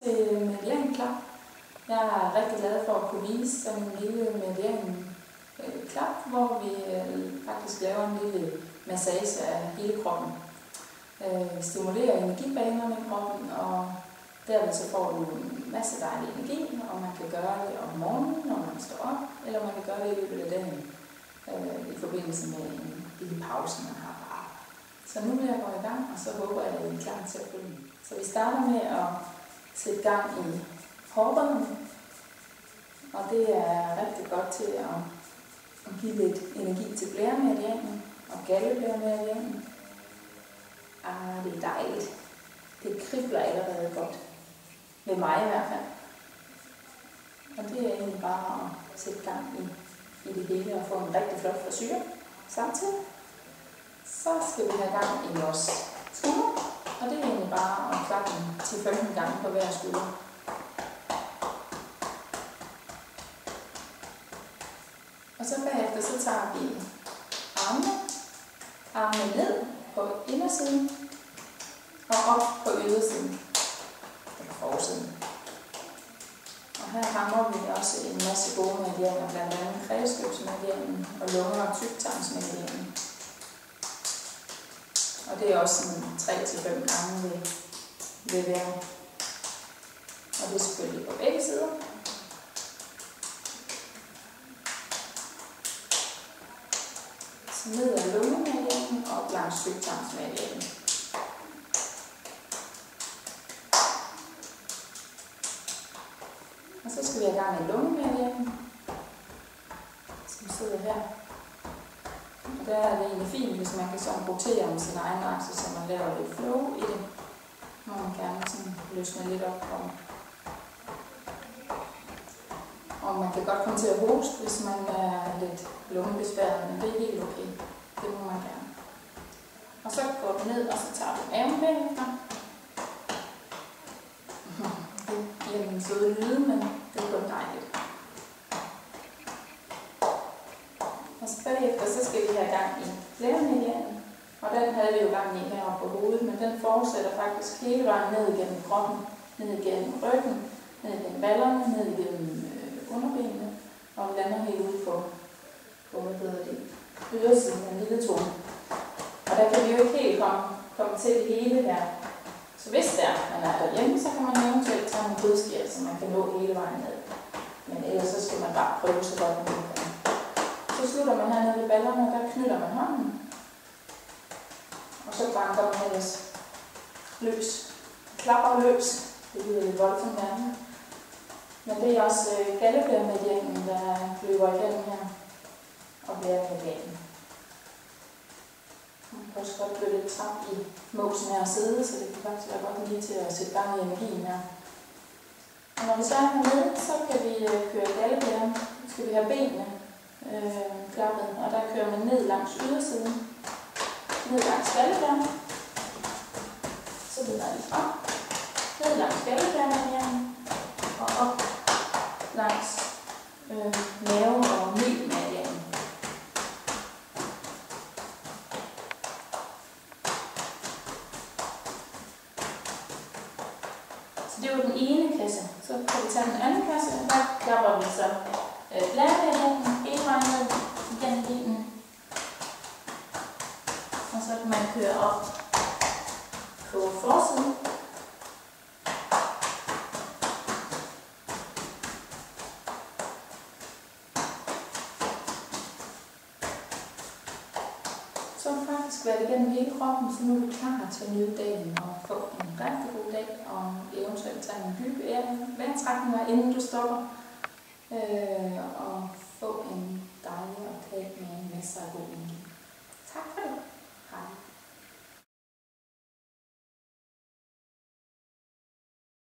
Meridianklap. Jeg er rigtig glad for at kunne vise sådan en lille meridianklap, hvor vi faktisk laver en lille massage af hele kroppen. Stimulerer energibanerne i kroppen, og derved så får du en masse dejlig energi, og man kan gøre det om morgenen, når man står op, eller man kan gøre det i løbet af dagen i forbindelse med en lille pause, man har på arbejde. Så nu vil jeg gå i gang, og så håber jeg, at I er klar til at følge. Så vi starter med at sætte gang i hårbøjlen, og det er rigtig godt til at give lidt energi til blæремeridianen og galleblæремeridianen. Det er dejligt. Det kribler allerede godt. Med mig i hvert fald. Og det er egentlig bare at sætte gang i det hele og få en rigtig flot frisyre samtidig. Så skal vi have gang i vores skulder, og det er egentlig bare at klappe 10-15 gange på hver skulder. Og så bagefter så tager vi armene ned på indersiden og op på ydersiden, eller forsiden. Og her rammer vi også en masse gode meridianer, blandt andet kredsløbsmeridianen og lunge- og tyktarmsmeridianen. Og det er også 3-5 gange ved hver. Og det er selvfølgelig på begge sider. Så ned ad lungemeridianen og op langs tyktarmsmeridianen. Og så skal vi have gang i lungemeridianen, som sidder her. Og der er det egentlig fint, hvis man kan sådan rotere med sin egen akse, så man laver lidt flow i det. Må man gerne sådan løsne lidt op. Og man kan godt komme til at hoste, hvis man er lidt lungebesværet, men det er helt okay. Det må man gerne. Og så går du ned, og så tager du maven bagefter. Det giver en søde lyde, men det er kun dejligt. Og så bagefter så skal vi have gang i blæремeridianen. Og den havde vi jo gang i heroppe på hovedet, men den fortsætter faktisk hele vejen ned igennem kroppen, ned igennem ryggen, ned igennem ballerne, ned igennem underbenene, og lander helt ude på ydersiden af en lille tone. Og der kan vi jo ikke helt komme til det hele her. Så hvis man er derhjemme, så kan man eventuelt tage en godskjæl, så man kan nå hele vejen ned. Men ellers så skal man bare prøve så godt man kan. Så slutter man hernede ved ballerne, og der knytter man hånden. Og så banker man ellers løs. Klapper løs. Det lyder lidt voldsomt nærmere. Men det er også galleblæремeridianen, der løber igennem her. Og blæремeridianen. Man kan også godt blive lidt træt i måsen her og sidde, så det kan faktisk være godt lige til at sætte gang i energien her. Og når vi så er hernede, så kan vi køre galleblæren. Så skal vi have benene klappet, og der kører man ned langs ydersiden. Ned langs galleblæren. Så videre vi frem. Ned langs galleblæren og op langs mave- og middelmeridianen. Så det var den ene kasse. Så kan vi tage den anden kasse, og der klapper vi så blæремeridianen hele vejen ned igennem benen. Og så kan man køre op på forsiden. Så har du faktisk været igennem hele kroppen, så nu er du klar til at nyde dagen og få en rigtig god dag, og eventuelt tage en dyb vejrtrækning, inden du stopper, og få en